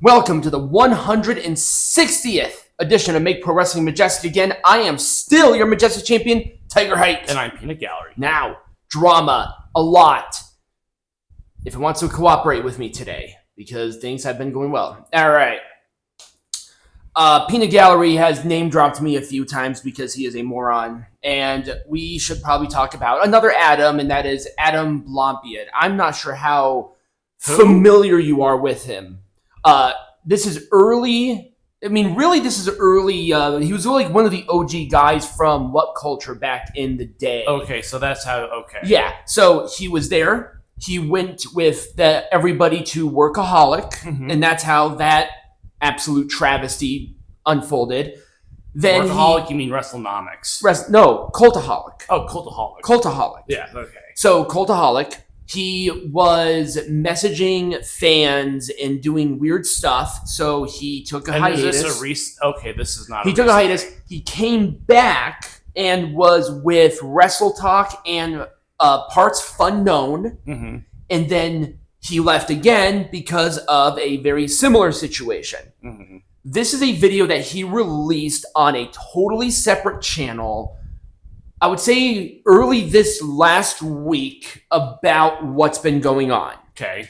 Welcome to the 160th edition of Make Pro Wrestling Majestic again. I am still your Majestic Champion, Tigerhite. And I'm Peanut Gallery. Now, drama, a lot. If it wants to cooperate with me today, because things have been going well. All right. Peanut Gallery has name-dropped me a few times because he is a moron. And we should probably talk about another Adam, and that is Adam Blampied. I'm not sure how familiar you are with him. This is early. I mean, really, this is early. He was really one of the OG guys from What Culture back in the day. Okay, so that's how, okay. Yeah, so he was there. He went with everybody to Workaholic, and that's how that absolute travesty unfolded. Then Workaholic, you mean WrestleNomics? No, Cultaholic. Oh, Cultaholic. Cultaholic. Yeah, okay. So, Cultaholic. He was messaging fans and doing weird stuff, so he took a hiatus. Is this okay, this is not He took a hiatus. He came back and was with Wrestle Talk and Parts Fun Known, and then he left again because of a very similar situation. This is a video that he released on a totally separate channel, I would say early this last week, about what's been going on. Okay.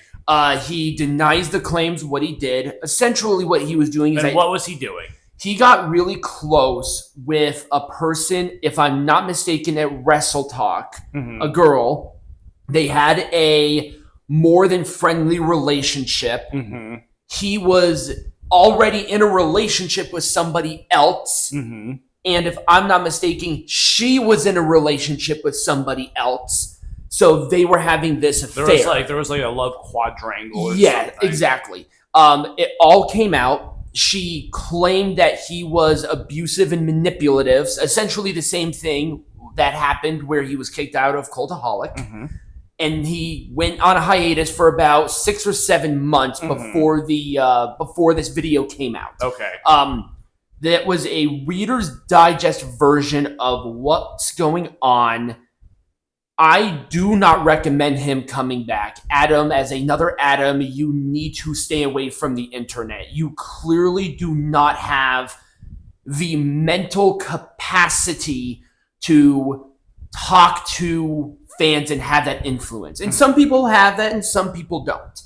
He denies the claims, what he did. Essentially what he was doing is... And what was he doing? He got really close with a person, if I'm not mistaken, at Wrestle Talk, a girl. They had a more than friendly relationship. He was already in a relationship with somebody else. And if I'm not mistaken, she was in a relationship with somebody else. So they were having this affair. There was like a love quadrangle or something. Yeah, exactly. It all came out. She claimed that he was abusive and manipulative. Essentially the same thing that happened where he was kicked out of Cultaholic. And he went on a hiatus for about 6 or 7 months before this video came out. Okay. That was a Reader's Digest version of what's going on. I do not recommend him coming back. Adam, as another Adam, you need to stay away from the internet. You clearly do not have the mental capacity to talk to fans and have that influence. And some people have that and some people don't.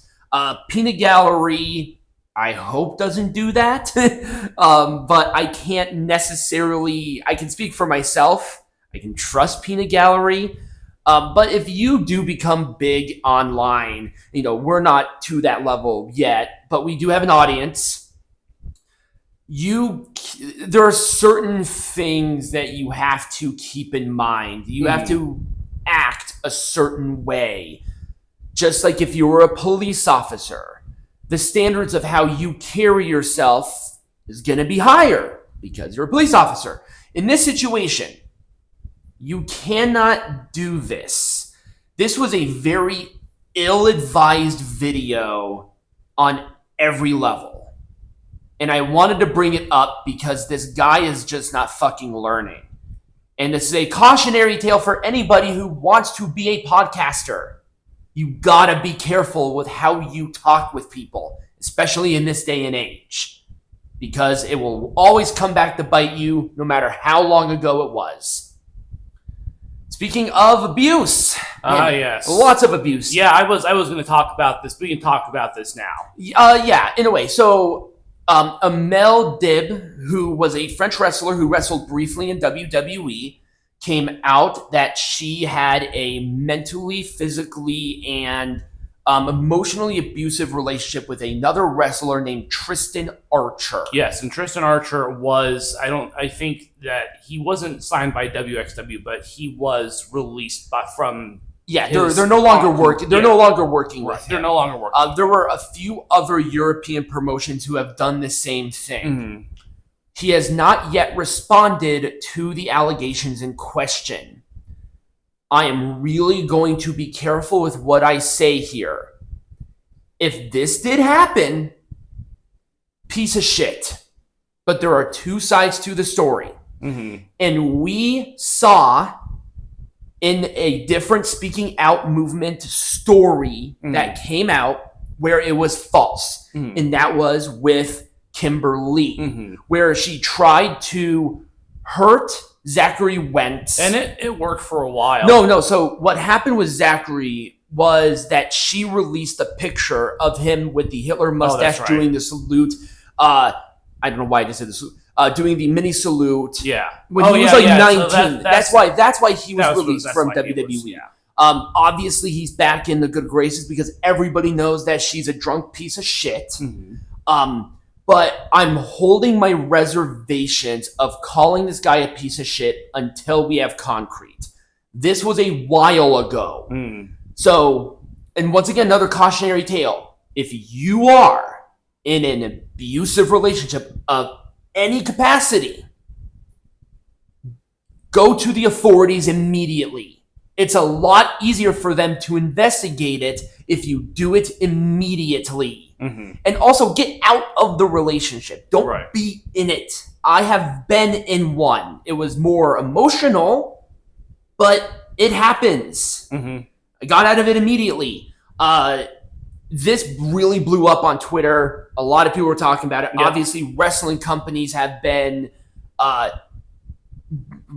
Peanut Gallery, I hope, doesn't do that. But I can't necessarily... I can speak for myself. I can trust Peanut Gallery. But if you do become big online, we're not to that level yet, but we do have an audience. There are certain things that you have to keep in mind. You have to act a certain way. Just like if you were a police officer, the standards of how you carry yourself is going to be higher because you're a police officer. In this situation, you cannot do this. This was a very ill-advised video on every level. And I wanted to bring it up because this guy is just not fucking learning. And this is a cautionary tale for anybody who wants to be a podcaster. You gotta be careful with how you talk with people, especially in this day and age, because it will always come back to bite you no matter how long ago it was. Speaking of abuse. Yes. Lots of abuse. Yeah, I was going to talk about this. We can talk about this now. Yeah, in a way. So, Amale Dib, who was a French wrestler who wrestled briefly in WWE, came out that she had a mentally, physically, and emotionally abusive relationship with another wrestler named Tristan Archer. Yes, and Tristan Archer was, I think that he wasn't signed by WXW, but he was released from... Yeah, they're no longer working. They're no longer working with him. They're no longer working. There were a few other European promotions who have done the same thing. He has not yet responded to the allegations in question. I am really going to be careful with what I say here. If this did happen, piece of shit. But there are two sides to the story. And we saw in a different Speaking Out movement story that came out where it was false, and that was with Kimberly, where she tried to hurt Zachary Wentz. And it worked for a while. No. So what happened with Zachary was that she released a picture of him with the Hitler mustache doing the salute. I don't know why I just said the salute. Doing the mini salute. Yeah. When he was 19. So that's why he was released from WWE. Obviously, he's back in the good graces because everybody knows that she's a drunk piece of shit. But I'm holding my reservations of calling this guy a piece of shit until we have concrete. This was a while ago. So, and once again, another cautionary tale. If you are in an abusive relationship of any capacity, go to the authorities immediately. It's a lot easier for them to investigate it if you do it immediately. And also get out of the relationship. Don't be in it. I have been in one. It was more emotional, but it happens. I got out of it immediately. This really blew up on Twitter. A lot of people were talking about it. Obviously, wrestling companies have been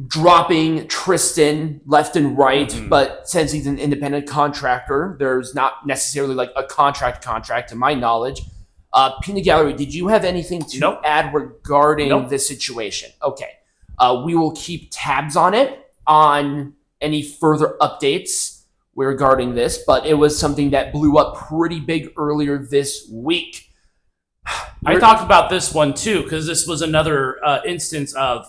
dropping Tristan left and right, but since he's an independent contractor, there's not necessarily like a contract to my knowledge. Peanut Gallery, did you have anything to add regarding this situation? Okay. We will keep tabs on it, on any further updates regarding this, but it was something that blew up pretty big earlier this week. I talked about this one too, because this was another instance of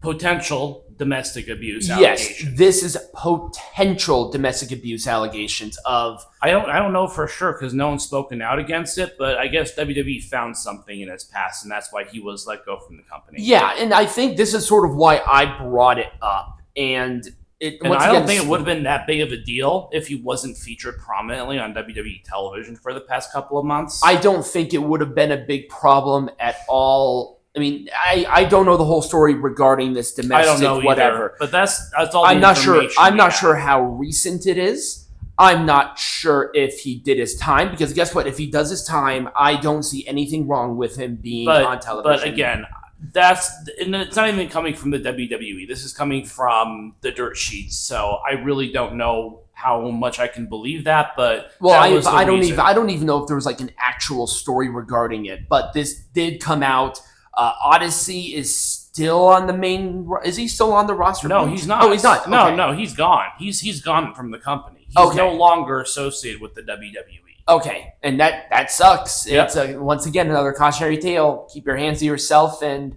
potential domestic abuse allegations. Yes, this is potential domestic abuse allegations of... I don't know for sure because no one's spoken out against it, but I guess WWE found something in his past, and that's why he was let go from the company. Yeah, and I think this is sort of why I brought it up. And I don't think it would have been that big of a deal if he wasn't featured prominently on WWE television for the past couple of months. I don't think it would have been a big problem at all. I mean, I don't know the whole story regarding this domestic, I don't know whatever. Either, but that's all. I'm not sure. I'm not sure how recent it is. I'm not sure if he did his time, because guess what? If he does his time, I don't see anything wrong with him being on television. But again, it's not even coming from the WWE. This is coming from the dirt sheets. So I really don't know how much I can believe that, but I don't even know if there was like an actual story regarding it. But this did come out. Odyssey is still on the main. Is he still on the roster? No, he's not. Oh, he's not. No, he's gone. He's gone from the company. He's no longer associated with the WWE. Okay, and that sucks. Yep. It's once again another cautionary tale. Keep your hands to yourself and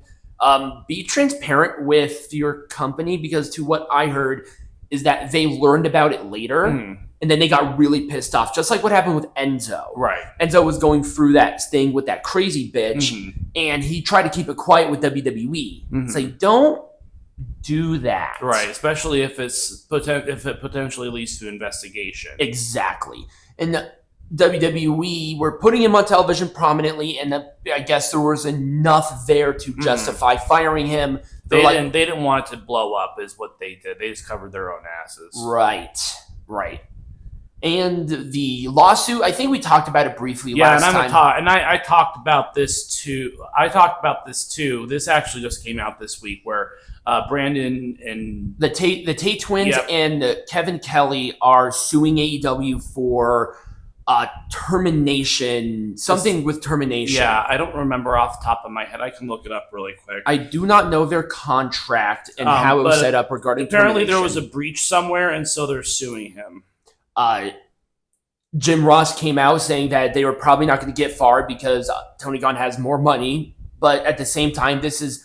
be transparent with your company, because to what I heard is that they learned about it later. And then they got really pissed off, just like what happened with Enzo. Right. Enzo was going through that thing with that crazy bitch, and he tried to keep it quiet with WWE. It's like, don't do that. Right, especially if it potentially leads to investigation. Exactly. And the WWE were putting him on television prominently, and I guess there was enough there to justify firing him. They didn't want it to blow up, is what they did. They just covered their own asses. Right. And the lawsuit, I think we talked about it briefly last time. I talked about this too. This actually just came out this week, where Brandon and the Tate Twins and Kevin Kelly are suing AEW for termination, something with termination. Yeah, I don't remember off the top of my head. I can look it up really quick. I do not know their contract and how it was set up regarding apparently there was a breach somewhere, and so they're suing him. Jim Ross came out saying that they were probably not going to get far because Tony Khan has more money, but at the same time, this is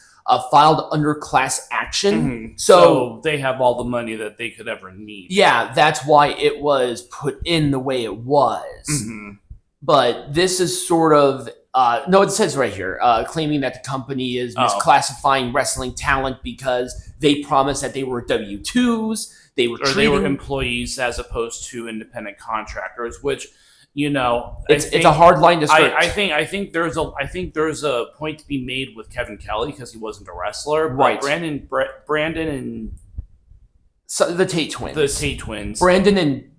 filed under class action. So they have all the money that they could ever need. Yeah, that's why it was put in the way it was. But this is sort of, no, it says right here, claiming that the company is misclassifying wrestling talent because they promised that they were W-2s. They were employees as opposed to independent contractors, which, it's a hard line to stretch. I think there's a point to be made with Kevin Kelly because he wasn't a wrestler, but right? Brandon and the Tate Twins, Brandon and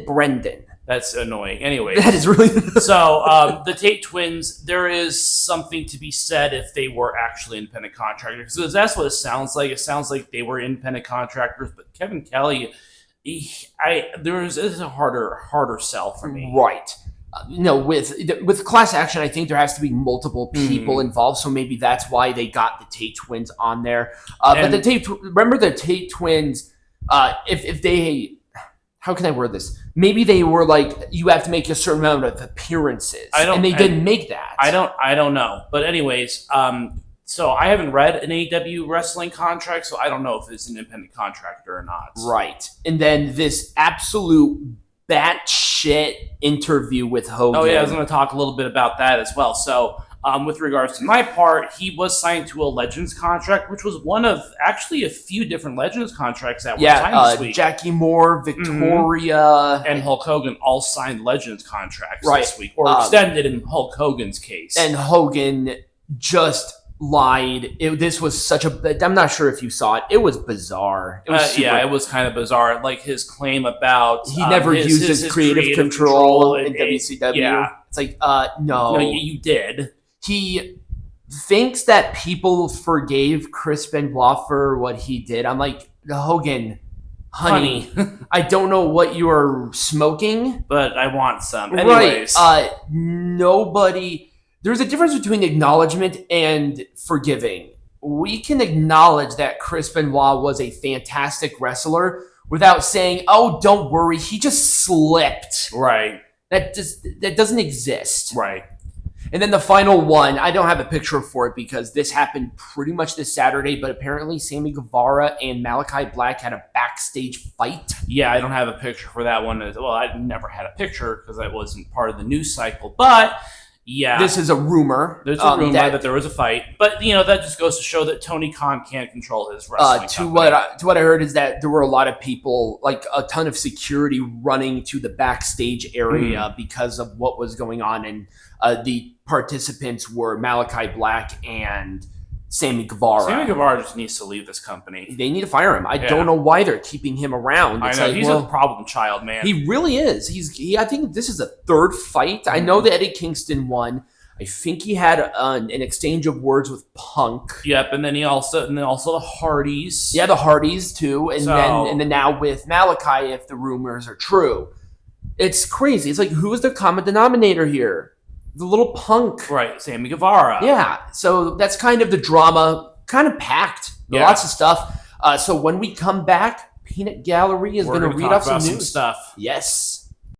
Brendan. That's annoying. Anyway, That is really. so the Tate Twins, there is something to be said if they were actually independent contractors, because that's what it sounds like. It sounds like they were independent contractors, but Kevin Kelly, this is a harder sell for me. Right. With class action, I think there has to be multiple people involved, so maybe that's why they got the Tate Twins on there. But remember the Tate Twins, if they, how can I word this? Maybe they were like, you have to make a certain amount of appearances, and they didn't make that. I don't know. But anyways, so I haven't read an AEW wrestling contract, so I don't know if it's an independent contractor or not. Right. And then this absolute batshit interview with Hogan. Oh yeah, I was going to talk a little bit about that as well. So with regards to my part, he was signed to a Legends contract, which was one of actually a few different Legends contracts that were signed this week. Jackie Moore, Victoria, and Hulk Hogan all signed Legends contracts this week, or extended in Hulk Hogan's case. And Hogan just lied. This was such a. I'm not sure if you saw it. It was bizarre. It was it was kind of bizarre. Like his claim about he never used his creative control in WCW. Yeah. It's like, no, you did. He thinks that people forgave Chris Benoit for what he did. I'm like, Hogan, honey, I don't know what you are smoking, but I want some. Anyways. Right. Nobody. There's a difference between acknowledgement and forgiving. We can acknowledge that Chris Benoit was a fantastic wrestler without saying, oh, don't worry, he just slipped. Right. That doesn't exist. Right. And then the final one, I don't have a picture for it because this happened pretty much this Saturday, but apparently Sammy Guevara and Malachi Black had a backstage fight. Yeah, I don't have a picture for that one. Well, I never had a picture because I wasn't part of the news cycle, but yeah. This is a rumor. There's a rumor that there was a fight, but that just goes to show that Tony Khan can't control his wrestling company. To what I heard is that there were a lot of people, like a ton of security running to the backstage area because of what was going on, and the participants were Malachi Black and Sammy Guevara. Sammy Guevara just needs to leave this company. They need to fire him. I don't know why they're keeping him around. I know, he's a problem child, man. He really is. I think this is a third fight. I know that Eddie Kingston won. I think he had an exchange of words with Punk. Yep, and then also the Hardys. Yeah, the Hardys too, and then now with Malachi, if the rumors are true, it's crazy. It's like, who is the common denominator here? The little Punk. Right, Sammy Guevara. Yeah, so that's kind of the drama, kind of packed. Lots of stuff. So when we come back, Peanut Gallery is going to read off some news stuff. Yes.